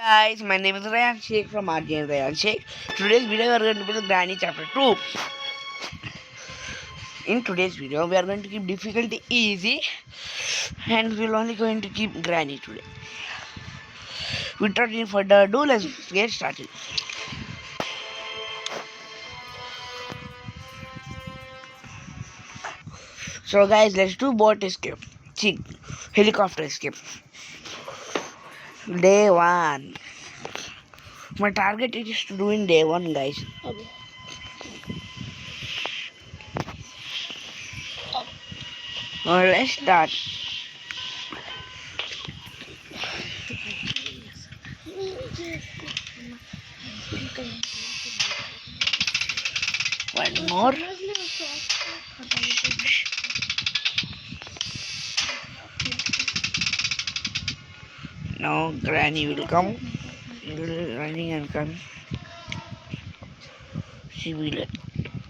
Guys, my name is Rayan Sheikh from RJ Rayan Sheikh. Today's video we are going to be the Granny chapter 2. In today's video we are going to keep difficulty easy and we're only going to keep Granny today. Without any further ado, let's get started. So guys, let's do boat escape. Helicopter escape. Day 1. My target is to do in day 1, guys. Now let's start. One more. Now Granny will come. She will running and come. She will.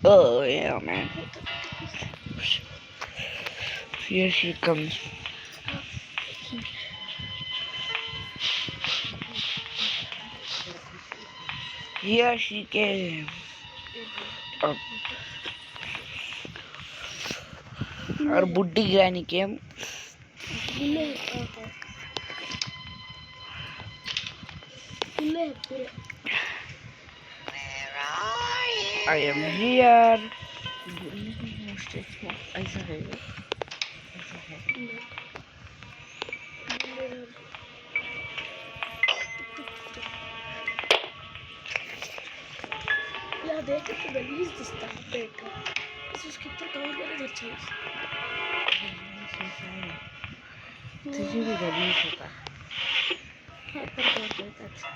Oh yeah, man. Here she comes. Here she came. Oh. Our buddhi Granny came. I am here. या देख के गलीज दिसता पेट उसके तो cover करे अच्छा तुझे भी गलीज होता है पर बहुत अच्छा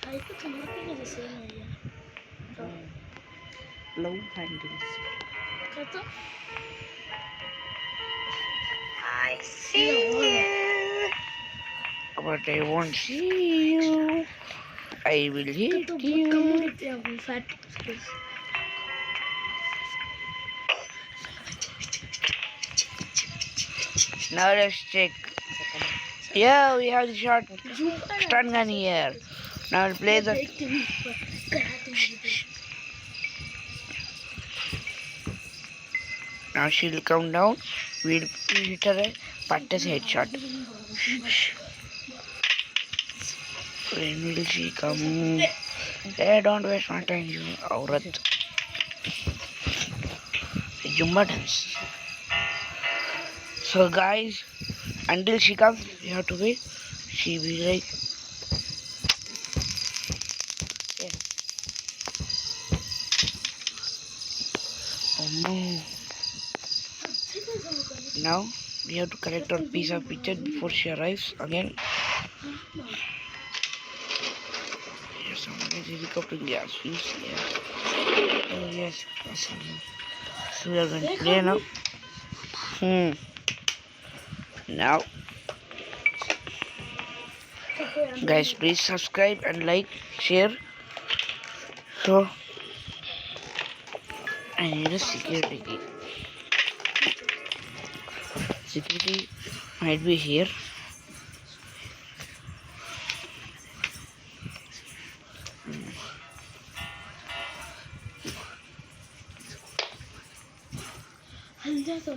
खाई तो टमाटर के जैसे है यार low findings. तो I see you, but I won't see you. I will hit you. Fat Now let's check. Yeah, we have the shot stun gun here. Now we'll play the. Now she'll come down. We'll hit her a practice headshot. When will she come? Hey, don't waste my time, you aurat. Zumba dance. So guys, until she comes, we have to wait. She will be like, yeah. Oh no. Now we have to collect our piece of picture before she arrives again. Yes, somebody is helicopter. Yes, yes. Oh yes. So we are going to play now. Now, guys, please subscribe and like, share. So, I need a security key. Security might be here. Halda तो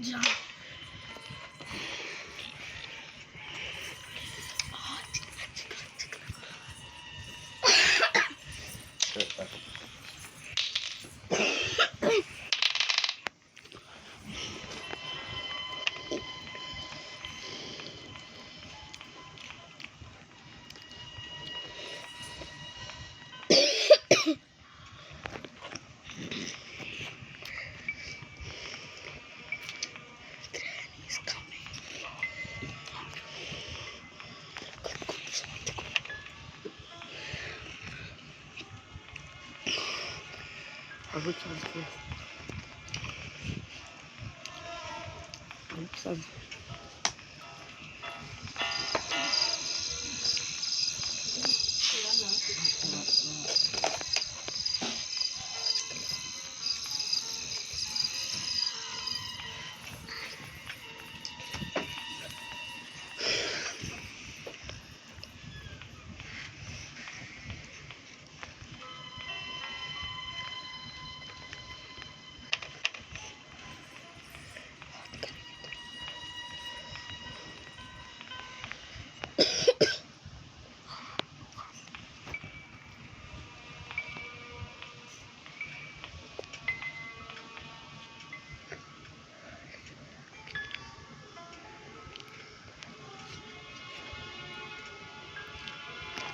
जा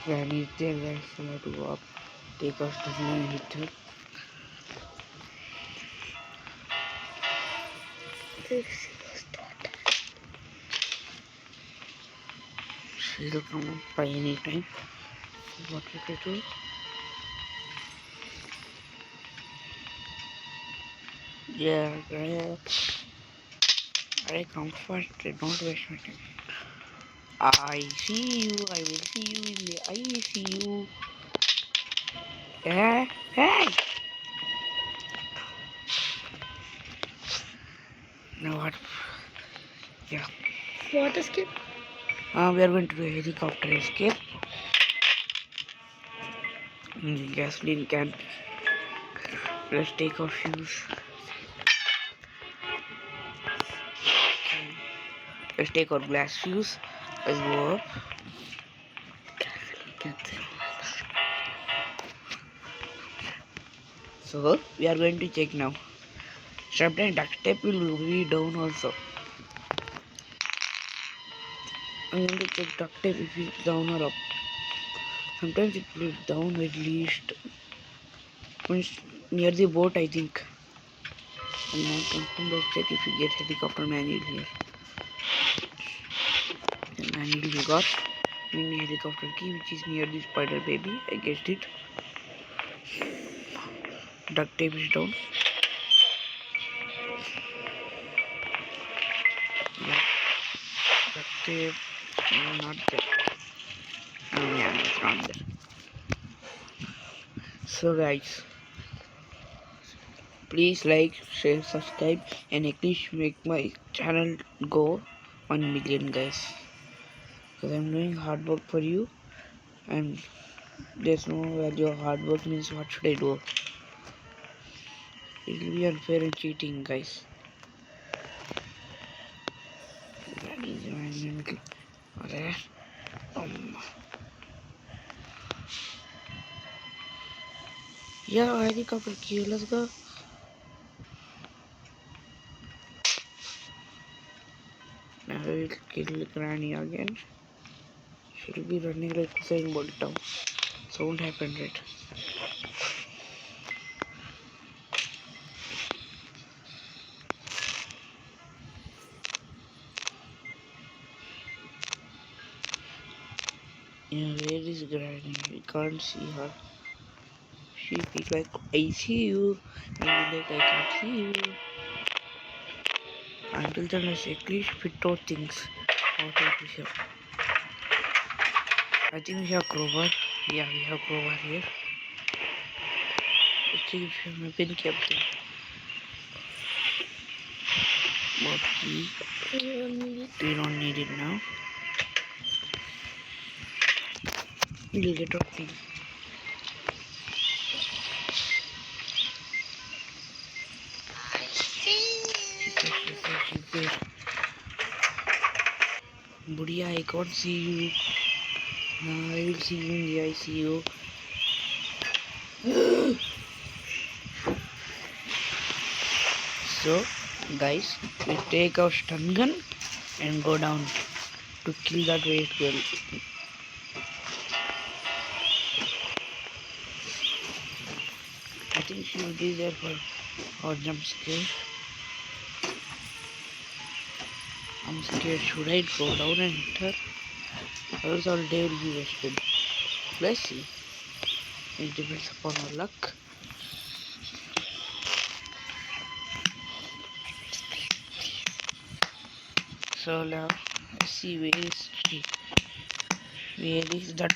Granny is there, guys. So I have to go up, take our stuff and hit her. She'll come up by any time. So what we do? Yeah, I come first. Don't waste my time. I see you. I will see you in the ICU. Yeah. Hey. Now what? Yeah. What escape? We are going to do a helicopter escape. In the gasoline can. Let's take our fuse. Let's take our glass fuse. Let's go up. So we are going to check now. Sometimes duct tape will be down also. I'm going to check duct tape if it's down or up. Sometimes it will be down at least. Means near the boat, I think. And now confirm. Let's check if we get helicopter manual here. The manual we got. Mini helicopter key, which is near the spider baby. I guessed it. Duct tape is down. Yeah. Duct tape not there. Oh yeah, it's not there. So guys, please like, share, subscribe, and at least make my channel go 1 million, guys. Because I'm doing hard work for you, and there's no value of hard work. Means what should I do? It will be unfair and cheating, guys. That is my yeah, helicopter key. Let's go. Now I will kill Granny again. She'll be running like Usain Bolt down. So won't happen, right? Yeah, where is Granny? We can't see her. She feels like I see you. Maybe like I can't see you. Until then, let's at least fit out things. What else we have? I think we have crowbar. Yeah, we have crowbar here. Let's see if we have a pin kept there. What key? We don't need it now. We'll get our thing. She's there. Budia, I can't see you. Now I will see you in the ICU. So, guys, we take our stun gun and go down to kill that waste girl. I think she will be there for our jump scare. I'm scared. Should I go down and hit her? Or else our day will be wasted. Let's see. It depends upon our luck. So now, let's see where is she. Where is that?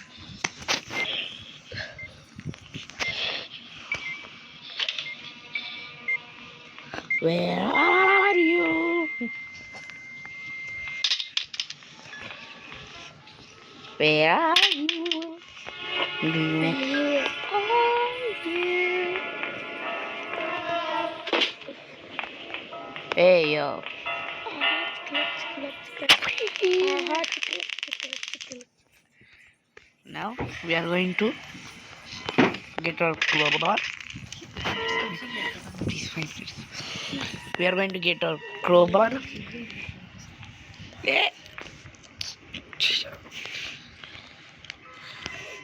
Where are you? Where are you? Hey yo. Now we are going to get our crowbar. Please find it. We are going to get our crowbar.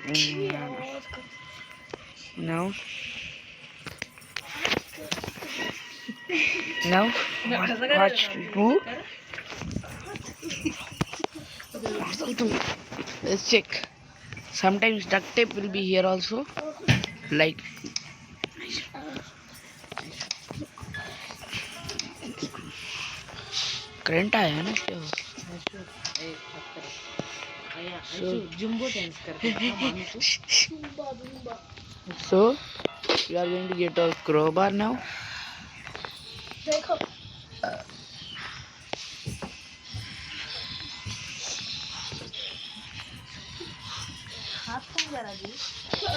ये Mm, आवाज कर Now, now, what to do? Let's check. Sometimes duct tape will be here also. Like, current आया है ना क्या? Zumba Zumba So, we are going to get our crowbar now. देखो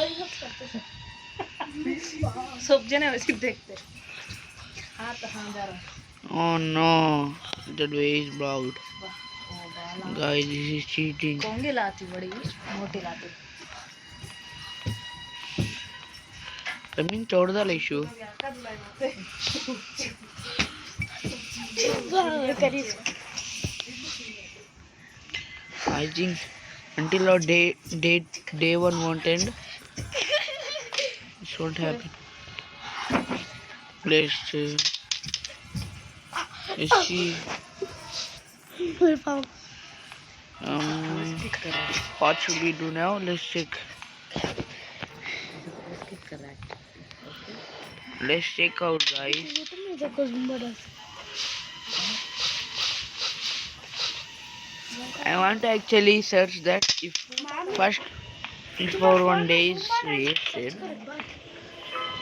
ऐसा करते थे। सब जने वैसे देखते हाथ हाँ जा रहा Oh no, that way is blocked. Guys, this is cheating. कोंगे लाती बड़ी मोटी लाती I mean, छोड़ दो issue. करी I think until our day one won't end, this won't happen. Let's see. What should we do now? Let's check. Let's check out, guys. देखो Zumba dance I want to actually search that if first if for one day is wasted.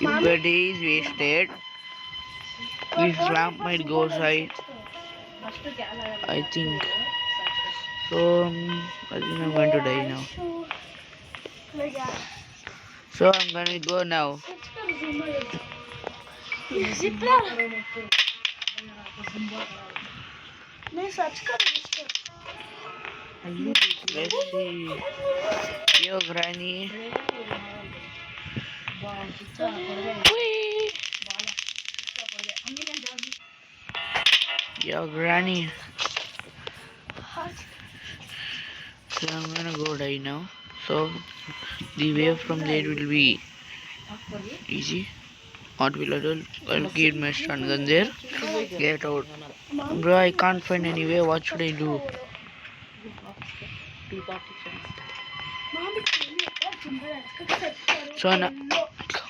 If the day is wasted, this lamp might go outside. I think. So I think I'm going to die now. So I'm going to go now. नहीं search कर Let's see. Yo, Granny. Whee! Yo, Granny. So I'm gonna go die now. So the way from there will be easy. What will I do? I'll keep my stun gun there. Get out. Bro, I can't find any way. What should I do? So now,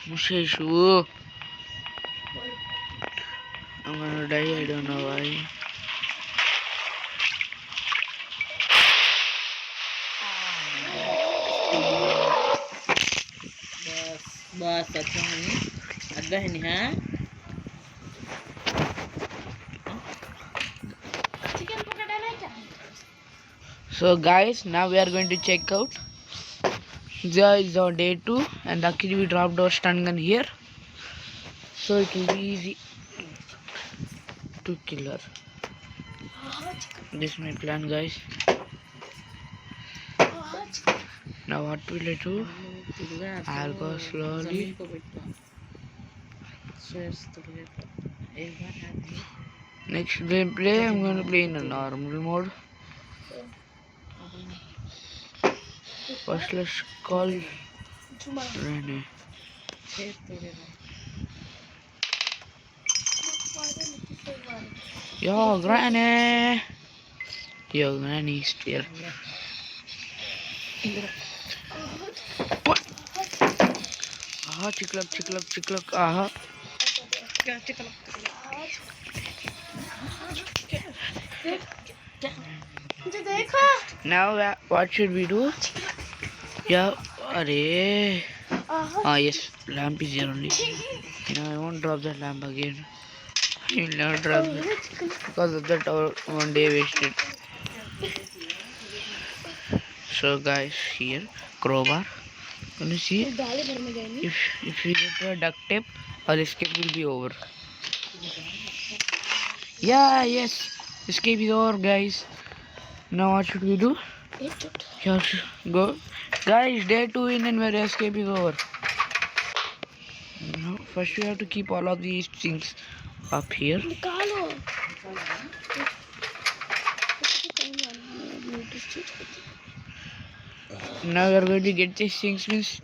Mushishu. I'm gonna die. I don't know why. बस अच्छा है अड्डा है नहीं हाँ chicken पकड़ा नहीं क्या So guys, now we are going to check out. There is our day 2 and luckily we dropped our stun gun here. So it will be easy to kill her. This is my plan, guys. Now what will I do? I'll go slowly. Next gameplay I'm going to play in a normal mode. First let's call Rene. Yo, Granny! Yo, Granny is here. What? Aha, chiklak. Aha. क्या chicken मुझे देखो Now what should we do? Yeah, arey. Ah yes, lamp is here only. Now I won't drop that lamp again. I will never drop it because of that one day wasted. So guys, here crowbar. Can you see? गाली भर में गई नहीं If we get a duct tape, our escape will be over. Yeah, yes, escape is over, guys. Now what should we do? Yeah, go. Guys, day 2 in and where escape is over. Now, first we have to keep all of these things up here. निकालो Now we are going to get these things means.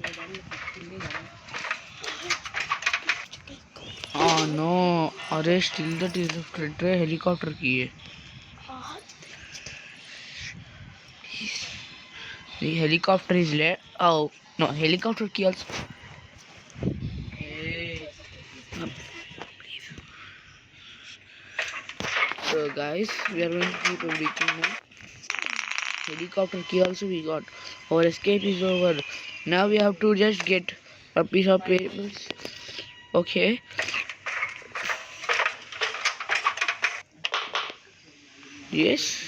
Oh no, अरे still that is the helicopter की है. हाँ The helicopter is led. Oh no, helicopter key also. So guys, we are going to keep breaking now. Helicopter key also we got. Our escape is over. Now we have to just get a piece of paper. Okay. Yes.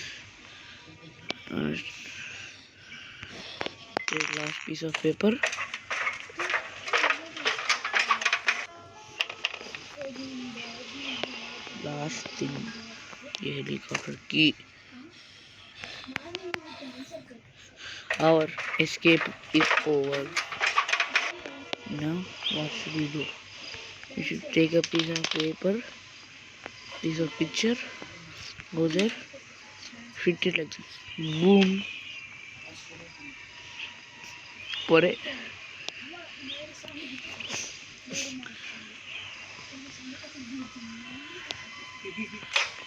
Take last piece of paper. Last thing. The helicopter key. Our escape is over. Now what should we do? We should take a piece of paper, piece of picture, go there, fit it like this. Boom. Put it.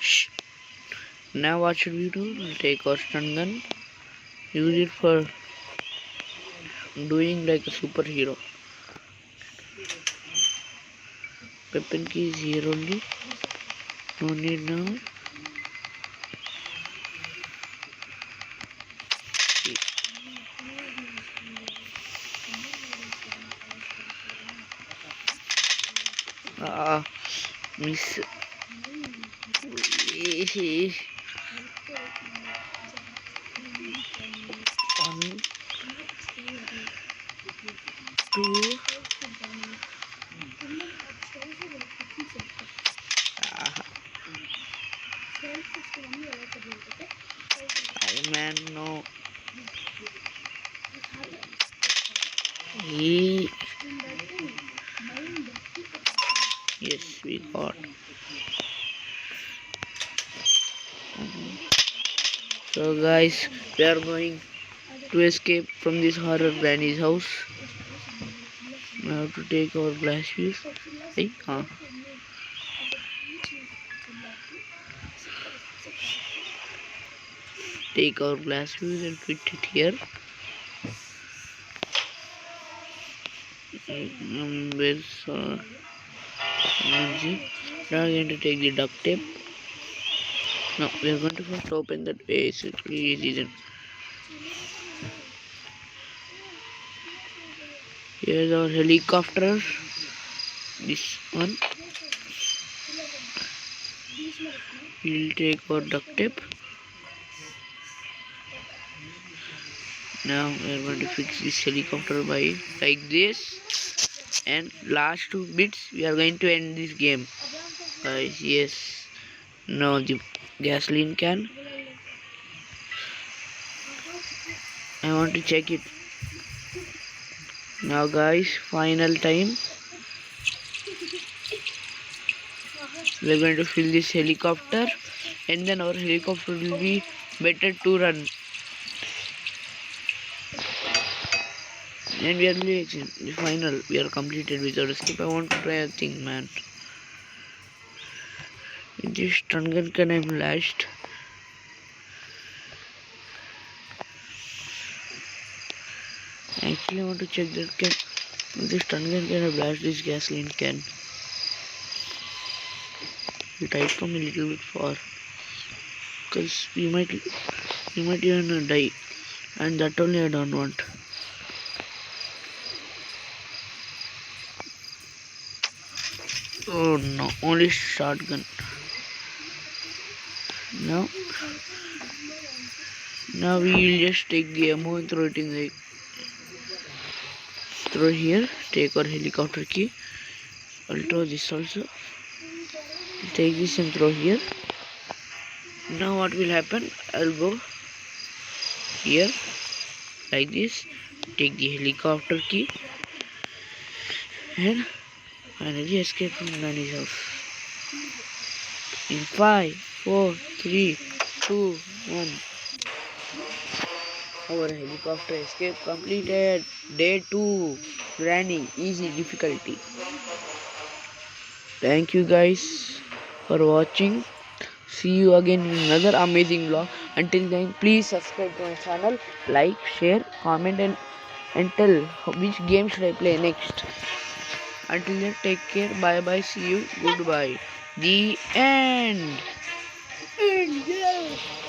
Shh. Now what should we do? We'll take our stun gun, use it for doing like a superhero. Weapon key is here only. No need now. Ah, miss. 1, 2. Oh man, no. He. Yes, we got. So guys, we are going to escape from this horror granny's house. We have to take our blast fuse. Hey, take our blast fuse and fit it here. Where's energy? Now we are going to take the duct tape. No, we are going to first open that way. It's really easy then. Here's our helicopter. This one. We'll take our duct tape. Now we are going to fix this helicopter by like this. And last 2 bits we are going to end this game. Guys, yes. Now the gasoline can. I want to check it. Now guys, final time. We are going to fill this helicopter and then our helicopter will be better to run. And we are really the final. We are completed with our escape. I want to try a thing, man. With this stun gun can I blast? Actually, I want to check that can this stun gun can I blast this gasoline can? You type from a little bit far, because we might even die, and that only I don't want. Oh no, only shotgun. Now we will just take the ammo and throw it in the here. Take our helicopter key. I'll throw this also. Take this and throw here. Now what will happen? I'll go here like this. Take the helicopter key and finally escape from Nani's house. In 5, 4, 3, 2, 1. Our helicopter escape completed. Day 2. Granny. Easy difficulty. Thank you guys for watching. See you again in another amazing vlog. Until then, please subscribe to my channel, like, share, comment, and tell which game should I play next. Until then, take care. Bye bye. See you. Goodbye. The end. And yeah.